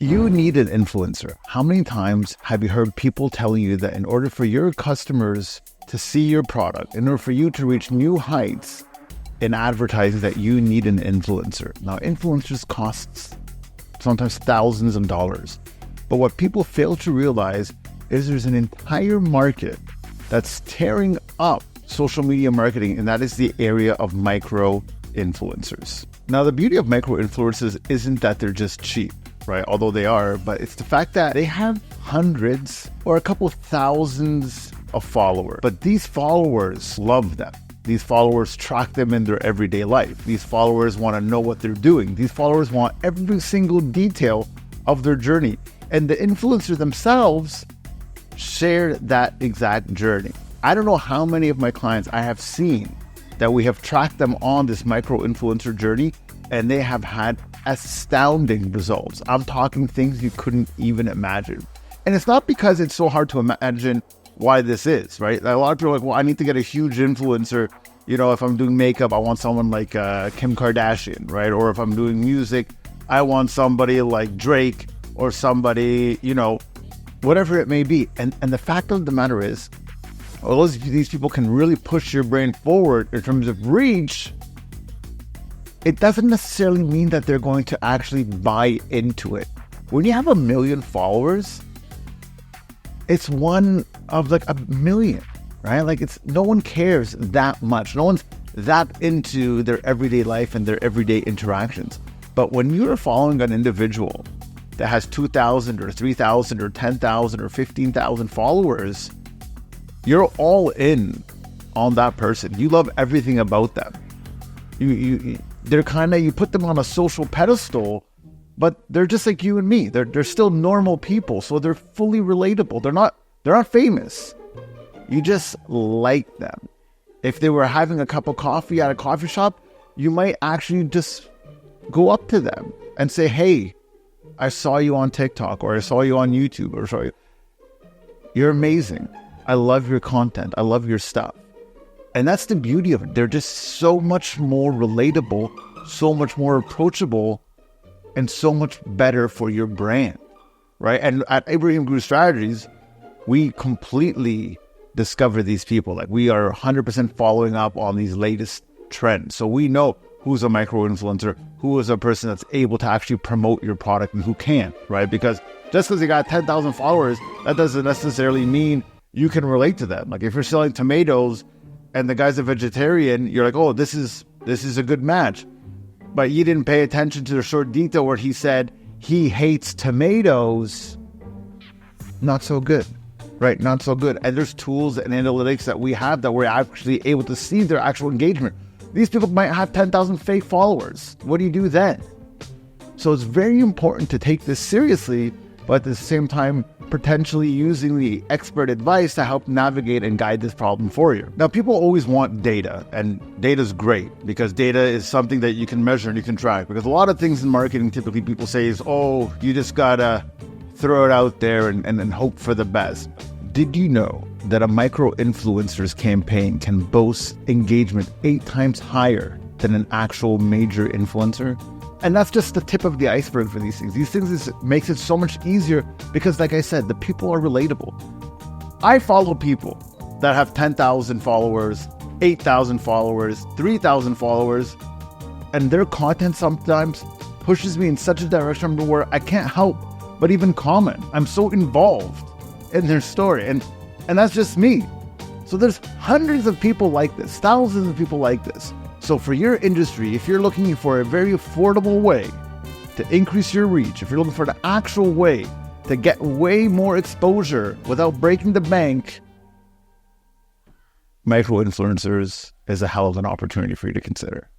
You need an influencer. How many times have you heard people telling you that in order for your customers to see your product, in order for you to reach new heights in advertising, that you need an influencer? Now, influencers costs sometimes thousands of dollars. But what people fail to realize is there's an entire market that's tearing up social media marketing, and that is the area of micro influencers. Now, the beauty of micro influencers isn't that they're just cheap, right? Although they are, but it's the fact that they have hundreds or a couple of thousands of followers. But these followers love them. These followers track them in their everyday life. These followers want to know what they're doing. These followers want every single detail of their journey. And the influencers themselves share that exact journey. I don't know how many of my clients I have seen that we have tracked them on this micro influencer journey, and they have had astounding results. I'm talking things you couldn't even imagine. And it's not because it's so hard to imagine why this is, right? A lot of people are like, well, I need to get a huge influencer. You know, if I'm doing makeup, I want someone like Kim Kardashian, right? Or if I'm doing music, I want somebody like Drake or somebody, you know, whatever it may be. And the fact of the matter is, although these people can really push your brain forward in terms of reach, it doesn't necessarily mean that they're going to actually buy into it. When you have 1 million followers, it's one of like 1 million, right? Like no one cares that much. No one's that into their everyday life and their everyday interactions. But when you're following an individual that has 2,000 or 3,000 or 10,000 or 15,000 followers, you're all in on that person. You love everything about them. They're kind of, you put them on a social pedestal, but they're just like you and me. They're still normal people, so they're fully relatable. They're not famous. You just like them. If they were having a cup of coffee at a coffee shop, you might actually just go up to them and say, "Hey, I saw you on TikTok, or I saw you on YouTube, or saw you. You're amazing. I love your content. I love your stuff." And that's the beauty of it. They're just so much more relatable, so much more approachable, and so much better for your brand, right? And at Abraham Group Strategies, we completely discover these people. Like, we are 100% following up on these latest trends. So we know who's a micro influencer, who is a person that's able to actually promote your product, and who can't, right? Because just because you got 10,000 followers, that doesn't necessarily mean you can relate to them. Like, if you're selling tomatoes and the guy's a vegetarian, you're like, oh, this is a good match. But you didn't pay attention to the short detail where he said he hates tomatoes. Not so good, right? Not so good. And there's tools and analytics that we have that we're actually able to see their actual engagement. These people might have 10,000 fake followers. What do you do then? So it's very important to take this seriously, but at the same time, potentially using the expert advice to help navigate and guide this problem for you. Now, people always want data, and data is great because data is something that you can measure and you can track. Because a lot of things in marketing, typically people say is, oh, you just gotta throw it out there and hope for the best. Did you know that a micro-influencers campaign can boast engagement 8 times higher than an actual major influencer? And that's just the tip of the iceberg for these things. These things makes it so much easier because, like I said, the people are relatable. I follow people that have 10,000 followers, 8,000 followers, 3,000 followers, and their content sometimes pushes me in such a direction where I can't help but even comment. I'm so involved in their story, and that's just me. So there's hundreds of people like this, thousands of people like this. So for your industry, if you're looking for a very affordable way to increase your reach, if you're looking for the actual way to get way more exposure without breaking the bank, micro influencers is a hell of an opportunity for you to consider.